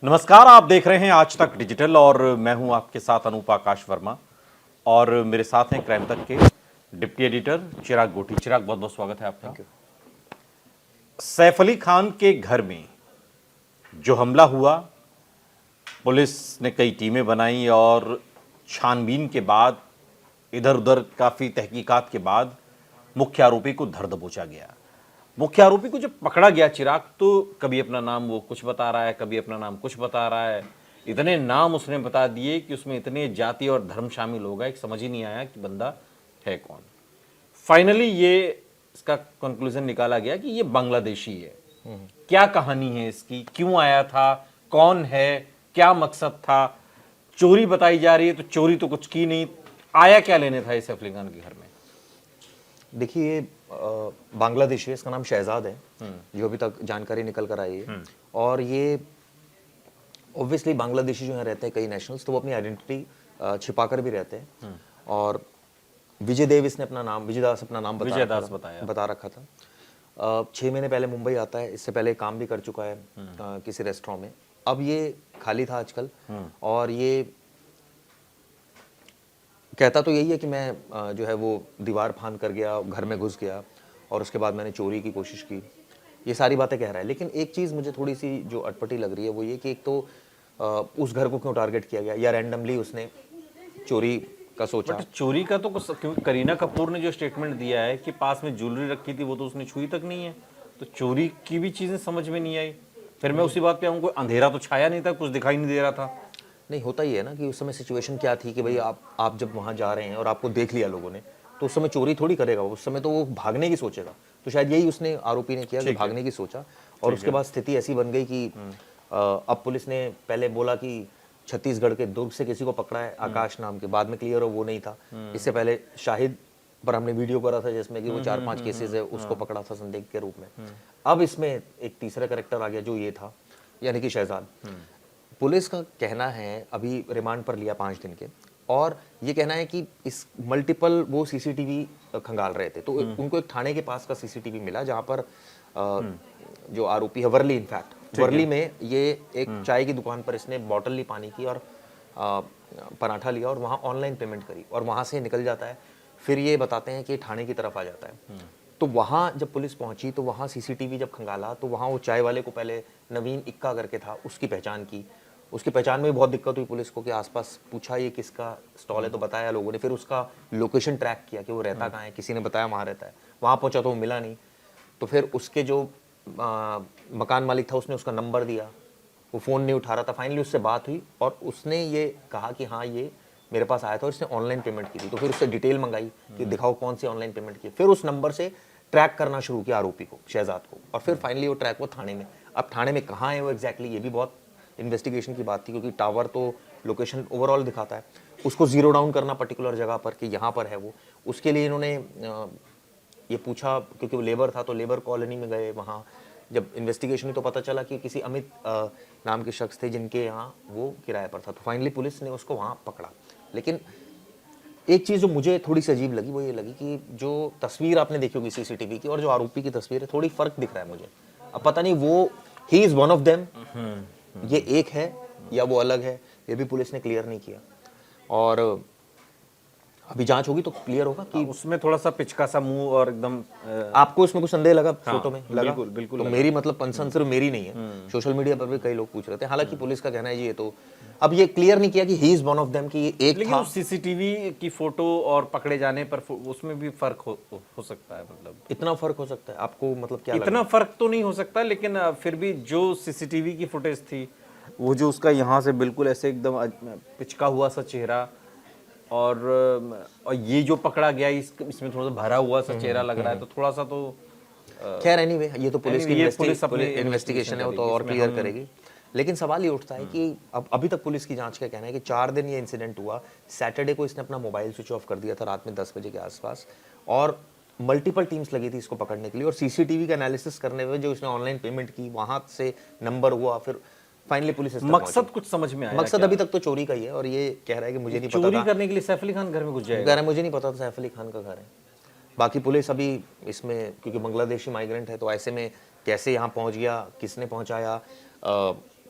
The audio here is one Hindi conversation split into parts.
नमस्कार, आप देख रहे हैं आज तक डिजिटल और मैं हूं आपके साथ अनूप आकाश वर्मा और मेरे साथ हैं क्राइम तक के डिप्टी एडिटर चिराग गोठी। चिराग, बहुत बहुत स्वागत है आपका। सैफ अली खान के घर में जो हमला हुआ, पुलिस ने कई टीमें बनाई और छानबीन के बाद इधर उधर काफ़ी तहकीकात के बाद मुख्य आरोपी को धर दबोचा गया। मुख्य आरोपी को जब पकड़ा गया चिराग, तो कभी अपना नाम वो कुछ बता रहा है, कभी अपना नाम कुछ बता रहा है। इतने नाम उसने बता दिए कि उसमें इतने जाति और धर्म शामिल हो गए, समझ ही नहीं आया कि बंदा है कौन। फाइनली ये इसका कंक्लूजन निकाला गया कि ये बांग्लादेशी है। क्या कहानी है इसकी, क्यों आया था, कौन है, क्या मकसद था। चोरी बताई जा रही है तो चोरी तो कुछ की नहीं, आया क्या लेने था इस सैफ अली खान के घर में। देखिए, ये बांग्लादेशी है, इसका नाम शहजाद है, जो अभी तक जानकारी निकल कर आई है। और ये ऑब्वियसली बांग्लादेशी जो यहाँ रहते हैं कई नेशनल्स, तो वो अपनी आइडेंटिटी छिपाकर भी रहते हैं। और विजय देव इसने अपना नाम, विजय दास अपना नाम बता रखा था। 6 महीने पहले मुंबई आता है, इससे पहले काम भी कर चुका है किसी रेस्टोरेंट में। अब ये खाली था आजकल और ये कहता तो यही है कि मैं जो है वो दीवार फांद कर गया, घर में घुस गया और उसके बाद मैंने चोरी की कोशिश की। ये सारी बातें कह रहा है, लेकिन एक चीज़ मुझे थोड़ी सी जो अटपटी लग रही है वो ये कि एक तो उस घर को क्यों टारगेट किया गया, या रैंडमली उसने चोरी का सोचा। बट चोरी का तो क्योंकि करीना कपूर ने जो स्टेटमेंट दिया है कि पास में ज्वेलरी रखी थी वो तो उसने छुई तक नहीं है, तो चोरी की भी चीज़ें समझ में नहीं आई। फिर मैं उसी बात पे आऊँ, कोई अंधेरा तो छाया नहीं था, कुछ दिखाई नहीं दे रहा था। नहीं, होता ही है ना कि उस समय सिचुएशन क्या थी कि भाई आप जब वहाँ जा रहे हैं और आपको देख लिया लोगों ने, तो उस समय चोरी थोड़ी करेगा, उस समय तो वो भागने की सोचेगा। तो शायद यही उसने आरोपी ने किया कि भागने की सोचा। और उसके बाद स्थिति ऐसी बन गई कि अब पुलिस ने पहले बोला कि छत्तीसगढ़ के दुर्ग से किसी को पकड़ा है, आकाश नाम के, बाद में क्लियर हो वो नहीं था। इससे पहले शाहिद पर हमने वीडियो करा था जिसमें कि वो 4-5 केसेस है, उसको पकड़ा था संदिग्ध के रूप में। अब इसमें एक तीसरा कैरेक्टर आ गया जो ये था, यानी कि शहजाद। पुलिस का कहना है, अभी रिमांड पर लिया 5 दिन के, और ये कहना है कि इस मल्टीपल वो सीसीटीवी खंगाल रहे थे, तो उनको एक थाने के पास का सीसीटीवी मिला जहाँ पर जो आरोपी है, वर्ली, इनफैक्ट वर्ली में ये एक चाय की दुकान पर इसने बॉटल ली पानी की और पराठा लिया और वहाँ ऑनलाइन पेमेंट करी और वहाँ से निकल जाता है। फिर ये बताते हैं कि थाने की तरफ आ जाता है। तो वहाँ जब पुलिस पहुंची तो वहाँ सीसीटीवी जब खंगाला तो वहाँ वो चाय वाले को पहले नवीन इक्का करके था, उसकी पहचान की। उसकी पहचान में भी बहुत दिक्कत हुई पुलिस को कि आसपास पूछा ये किसका स्टॉल है, तो बताया लोगों ने। फिर उसका लोकेशन ट्रैक किया कि वो रहता कहाँ है, किसी ने बताया वहाँ रहता है। वहाँ पहुंचा तो वो मिला नहीं, तो फिर उसके जो मकान मालिक था उसने उसका नंबर दिया, वो फ़ोन नहीं उठा रहा था। फाइनली उससे बात हुई और उसने ये कहा कि हाँ ये मेरे पास आया था और इसने ऑनलाइन पेमेंट की थी। तो फिर उससे डिटेल मंगाई कि दिखाओ कौन सी ऑनलाइन पेमेंट की। फिर उस नंबर से ट्रैक करना शुरू किया आरोपी को, शहजाद को, और फिर फाइनली वो ट्रैक वो थाने में। अब थाने में कहाँ है वो एग्जैक्टली, ये भी बहुत इन्वेस्टिगेशन की बात थी, क्योंकि टावर तो लोकेशन ओवरऑल दिखाता है, उसको जीरो डाउन करना पर्टिकुलर जगह पर कि यहाँ पर है वो। उसके लिए इन्होंने ये पूछा, क्योंकि वो लेबर था तो लेबर कॉलोनी में गए। वहाँ जब इन्वेस्टिगेशन हुई तो पता चला कि किसी अमित नाम के शख्स थे जिनके यहाँ वो किराए पर था। तो फाइनली पुलिस ने उसको वहाँ पकड़ा। लेकिन एक चीज़ जो मुझे थोड़ी सी अजीब लगी वो ये लगी कि जो तस्वीर आपने देखी होगी सीसीटीवी की और जो आरोपी की तस्वीर है, थोड़ी फर्क दिख रहा है मुझे। अब पता नहीं वो he is one of them, ये एक है या वो अलग है, ये भी पुलिस ने क्लियर नहीं किया। और अभी जांच होगी तो क्लियर होगा कि उसमें थोड़ा सा पिचका सा मुंह और एकदम आपको इसमें कुछ संदेह लगा? हाँ, फोटो में लगा? बिल्कुल बिल्कुल तो लगा। मेरी मतलब कंसर्न सिर्फ मेरी नहीं है, सोशल मीडिया पर भी कई लोग पूछ रहे थे। हालांकि पुलिस का कहना है ये तो अब ये क्लियर नहीं किया कि he is one of them, कि ये एक लेकिन था। सीसीटीवी की फोटो और पकड़े जाने पर उसमें भी फर्क हो सकता है। मतलब इतना फर्क हो सकता है आपको, मतलब क्या इतना फर्क तो नहीं हो सकता, लेकिन फिर भी जो सीसीटीवी की फुटेज थी, वो जो उसका यहाँ से बिल्कुल ऐसे एकदम पिचका हुआ सा चेहरा और ये जो पकड़ा गया इसमें थोड़ा सा भरा हुआ सा चेहरा लग रहा है, तो थोड़ा सा तो खैर एनीवे ये तो पुलिस की पुलिस अपनी इन्वेस्टिगेशन है, वो तो और क्लियर करेगी। लेकिन सवाल ये उठता है कि अब अभी तक पुलिस की जांच का कहना है कि 4 दिन ये इंसिडेंट हुआ। सैटरडे को इसने अपना मोबाइल स्विच ऑफ कर दिया था रात में 10 बजे के आसपास, और मल्टीपल टीम्स लगी थी इसको पकड़ने के लिए। और सीसीटीवी का एनालिसिस करने में जो इसने ऑनलाइन पेमेंट की वहां से नंबर हुआ, फिर फाइनली पुलिस मकसद कुछ समझ में आया? मकसद अभी तक तो चोरी का ही है और ये कह रहा है कि मुझे नहीं पता चोरी करने के लिए सैफ अली खान घर में घुस जाएगा। कह रहा है मुझे नहीं पता था सैफ अली खान का घर है। बाकी पुलिस अभी इसमें, क्योंकि बांग्लादेशी माइग्रेंट है तो ऐसे में कैसे यहाँ पहुँच गया, किसने पहुँचाया,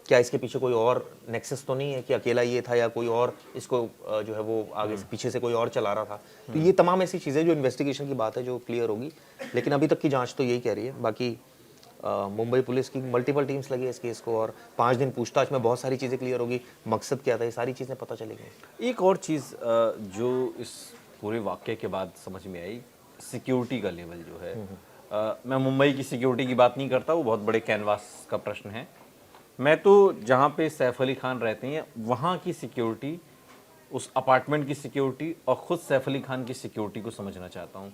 क्या इसके पीछे कोई और नेक्सस तो नहीं है कि अकेला ये था या कोई और इसको जो है वो आगे से पीछे से कोई और चला रहा था। तो ये तमाम ऐसी चीज़ें जो इन्वेस्टिगेशन की बात है जो क्लियर होगी, लेकिन अभी तक की जांच तो यही कह रही है। बाकी मुंबई पुलिस की मल्टीपल टीम्स लगी है इस केस को, और 5 दिन पूछताछ में बहुत सारी चीज़ें क्लियर होगी, मकसद क्या था, ये सारी चीज़ें पता चलेंगी। एक और चीज़ जो इस पूरे वाक़ये के बाद समझ में आई, सिक्योरिटी का लेवल जो है, मैं मुंबई की सिक्योरिटी की बात नहीं करता, वो बहुत बड़े कैनवास का प्रश्न है। मैं तो जहाँ पे सैफ अली खान रहते हैं वहाँ की सिक्योरिटी, उस अपार्टमेंट की सिक्योरिटी और ख़ुद सैफ अली खान की सिक्योरिटी को समझना चाहता हूँ।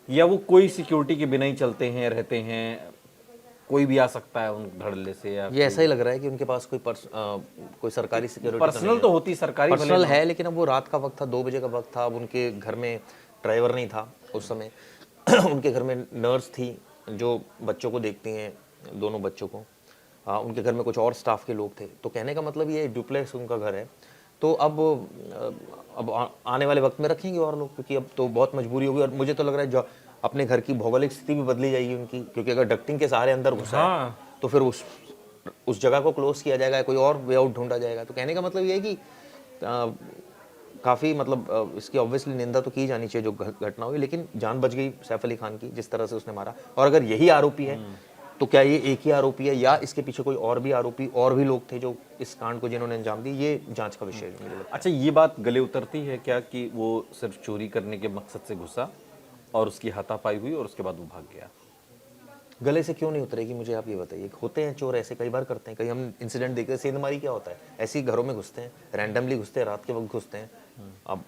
या वो कोई सिक्योरिटी के बिना ही चलते हैं, रहते हैं, कोई भी आ सकता है उन धड़ल्ले से, या ये ऐसा ही लग रहा है कि उनके पास कोई सरकारी सिक्योरिटी पर्सनल तो होती, सरकारी भले पर्सनल ना हो। है, लेकिन अब वो रात का वक्त था, 2 बजे का वक्त था, अब उनके घर में ड्राइवर नहीं था उस समय उनके घर में नर्स थी जो बच्चों को देखती हैं, दोनों बच्चों को। उनके घर में कुछ और स्टाफ के लोग थे। तो कहने का मतलब ये डुप्लेक्स उनका घर है। तो अब आने वाले वक्त में रखेंगे और लोग, क्योंकि अब तो बहुत मजबूरी होगी। और मुझे तो लग रहा है जो अपने घर की भौगोलिक स्थिति भी बदली जाएगी उनकी, क्योंकि अगर डक्टिंग के सहारे अंदर घुसा है तो फिर उस जगह को क्लोज किया जाएगा, कोई और वे आउट ढूंढा जाएगा। तो कहने का मतलब ये है कि काफ़ी मतलब इसकी ऑब्वियसली निंदा तो की जानी चाहिए जो घटना हुई, लेकिन जान बच गई सैफ अली खान की जिस तरह से उसने मारा। और अगर यही आरोपी है तो क्या ये एक ही आरोपी है या इसके पीछे कोई और भी आरोपी और भी लोग थे जो इस कांड को जिन्होंने अंजाम दी, ये जांच का विषय है मुझे लगता है। अच्छा, ये बात गले उतरती है क्या कि वो सिर्फ चोरी करने के मकसद से घुसा और उसकी हाथापाई हुई और उसके बाद वो भाग गया? गले से क्यों नहीं उतरेगी, मुझे आप ये बताइए। होते हैं चोर ऐसे, कई बार करते हैं, कई हम इंसिडेंट देखते हैं। सेंधमारी क्या होता है, ऐसे ही घरों में घुसते हैं, रैंडमली घुसते हैं, रात के वक्त घुसते हैं। अब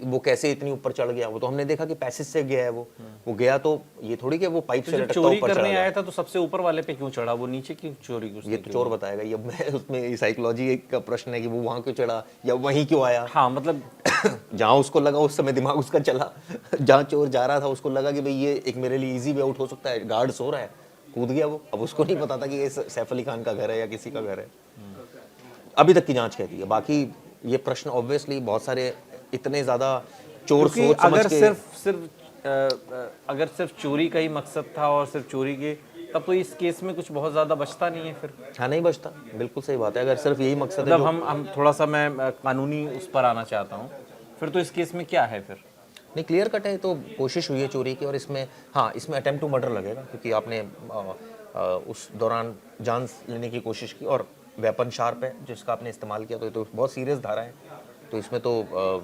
वो कैसे इतनी ऊपर चढ़ गया, वो तो हमने देखा कि पैसेज से गया है। वो गया तो ये थोड़ी कि वो पाइप से लटकता चोरी ऊपर चढ़ा करने गया। आया था तो सबसे ऊपर वाले पे क्यों चढ़ा, वो नीचे क्यों चोरी ये तो चोर बताएगा। ये मैं उसमें साइकोलॉजी का प्रश्न है कि वो वहां क्यों चढ़ा या वहीं क्यों आया। हाँ, मतलब जहां उसको लगा उस समय दिमाग उसका चला जहां चोर जा रहा था उसको लगा कि भाई ये एक मेरे लिए इजी वे आउट हो सकता है, गार्ड सो रहा है, कूद गया वो। अब उसको नहीं पता था कि ये सैफ अली खान का घर है या किसी का घर है। अभी तक की जांच कहती है। बाकी ये प्रश्न ऑब्वियसली बहुत सारे इतने ज्यादा चोर क्योंकि सोच समझ अगर के अगर सिर्फ चोरी का ही मकसद था और सिर्फ चोरी के, तब तो इस केस में कुछ बहुत ज्यादा बचता नहीं है फिर। हाँ, नहीं बचता, बिल्कुल सही बात है। अगर सिर्फ यही मकसद है मतलब हम थोड़ा सा, मैं कानूनी उस पर आना चाहता हूँ, फिर तो इस केस में क्या है फिर? नहीं, क्लियर कट है। तो कोशिश हुई है चोरी की, और इसमें हाँ, इसमें अटेम्प्ट टू मर्डर लगेगा, क्योंकि आपने उस दौरान जान लेने की कोशिश की और वेपन शार्प है जिसका आपने इस्तेमाल किया, तो ये तो बहुत सीरियस धारा है। तो इसमें तो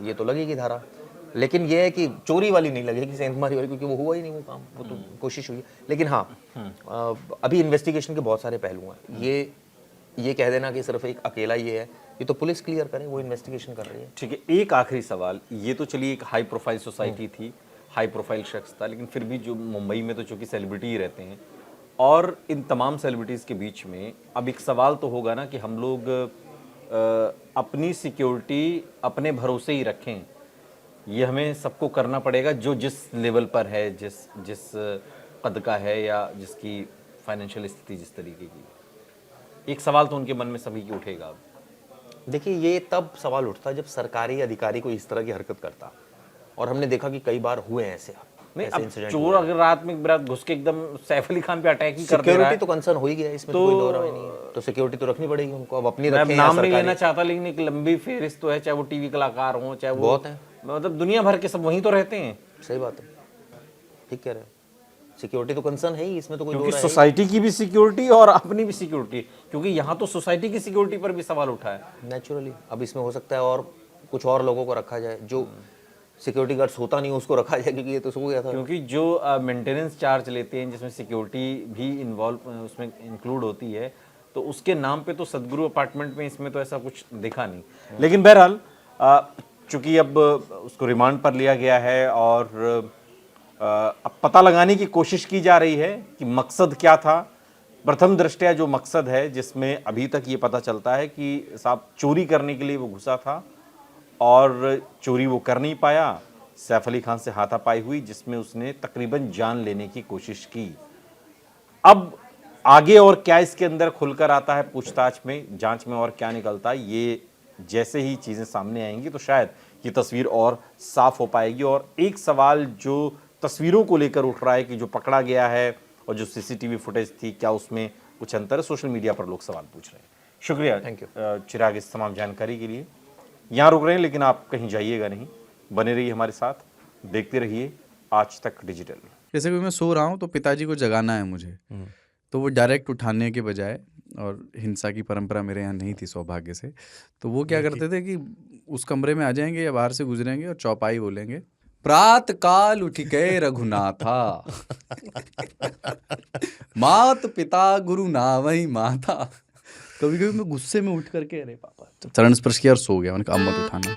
ये तो लगेगी धारा। लेकिन ये है कि चोरी वाली नहीं लगेगी, सेंधमारी वाली, क्योंकि वो हुआ ही नहीं वो काम। वो तो कोशिश हुई है। लेकिन हाँ, अभी इन्वेस्टिगेशन के बहुत सारे पहलू हैं। ये कह देना कि सिर्फ एक अकेला ये है, ये तो पुलिस क्लियर करे, वो इन्वेस्टिगेशन कर रही है। ठीक है, एक आखिरी सवाल। ये तो चलिए एक हाई प्रोफाइल सोसाइटी थी, हाई प्रोफाइल शख्स था, लेकिन फिर भी जो मुंबई में तो चूंकि सेलिब्रिटी ही रहते हैं, और इन तमाम सेलिब्रिटीज़ के बीच में अब एक सवाल तो होगा ना कि हम लोग अपनी सिक्योरिटी अपने भरोसे ही रखें। ये हमें सबको करना पड़ेगा जो जिस लेवल पर है, जिस कद का है, या जिसकी फाइनेंशियल स्थिति जिस तरीके की। एक सवाल तो उनके मन में सभी की उठेगा। अब देखिए, ये तब सवाल उठता है जब सरकारी अधिकारी कोई इस तरह की हरकत करता, और हमने देखा कि कई बार हुए हैं ऐसे नहीं, अब इंसिडेंट। चोर अगर रात में रात घुस के एकदम सैफ अली खान पे अटैक ही कर दे रहा सिक्योरिटी है, तो कंसर्न हो ही गया, इसमें तो कोई दो राय नहीं है। तो सिक्योरिटी तो रखनी पड़ेगी उनको। अब अपनी मैं रखें या नाम नहीं सरकारी। लेना चाहता, लेकिन एक लंबी फेहरिस्त तो है, चाहे वो टीवी कलाकार हो, चाहे वो बहुत है, मतलब दुनिया भर के सब वहीं तो रहते हैं। सही बात है, ठीक कह रहे हैं। सिक्योरिटी तो कंसर्न है ही, इसमें तो कोई दो क्योंकि राय है ही। सोसाइटी की भी सिक्योरिटी और अपनी भी सिक्योरिटी, क्योंकि यहाँ तो सोसाइटी की सिक्योरिटी पर भी सवाल उठा है नेचुरली। अब इसमें हो सकता है और कुछ और लोगों को रखा जाए, जो सिक्योरिटी गार्ड सोता नहीं उसको रखा जाए, क्योंकि ये तो सो गया था। क्योंकि जो मेंटेनेंस चार्ज लेते हैं जिसमें सिक्योरिटी भी इन्वॉल्व उसमें इंक्लूड होती है, तो उसके नाम पे तो सदगुरु अपार्टमेंट में इसमें तो ऐसा कुछ दिखा नहीं। लेकिन बहरहाल चूंकि अब उसको रिमांड पर लिया गया है और अब पता लगाने की कोशिश की जा रही है कि मकसद क्या था। प्रथम दृष्टया जो मकसद है, जिसमें अभी तक ये पता चलता है कि साहब चोरी करने के लिए वो घुसा था और चोरी वो कर नहीं पाया, सैफ अली खान से हाथापाई हुई जिसमें उसने तकरीबन जान लेने की कोशिश की। अब आगे और क्या इसके अंदर खुलकर आता है पूछताछ में, जांच में, और क्या निकलता है, ये जैसे ही चीज़ें सामने आएंगी तो शायद ये तस्वीर और साफ हो पाएगी। और एक सवाल जो तस्वीरों को लेकर उठ रहा है कि जो पकड़ा गया है और जो सीसीटीवी फुटेज थी, क्या उसमें कुछ अंतर है, सोशल मीडिया पर लोग सवाल पूछ रहे हैं। शुक्रिया Thank you. चिराग इस तमाम जानकारी के लिए। यहाँ रुक रहे हैं लेकिन आप कहीं जाइएगा नहीं, बने रहिए हमारे साथ, देखते रहिए आज तक डिजिटल। जैसे कि मैं सो रहा हूँ तो पिताजी को जगाना है मुझे, तो वो डायरेक्ट उठाने के बजाय, और हिंसा की परंपरा मेरे यहाँ नहीं थी सौभाग्य से, तो वो क्या करते थे कि उस कमरे में आ जाएंगे या बाहर से गुजरेंगे और चौपाई बोलेंगे, प्रात काल उठ गए रघुनाथा मात पिता गुरु नावई माता। कभी कभी मैं गुस्से में उठ करके अरे पापा, चरण स्पर्श किया और सो गया। मैंने कहा अब मत उठाना।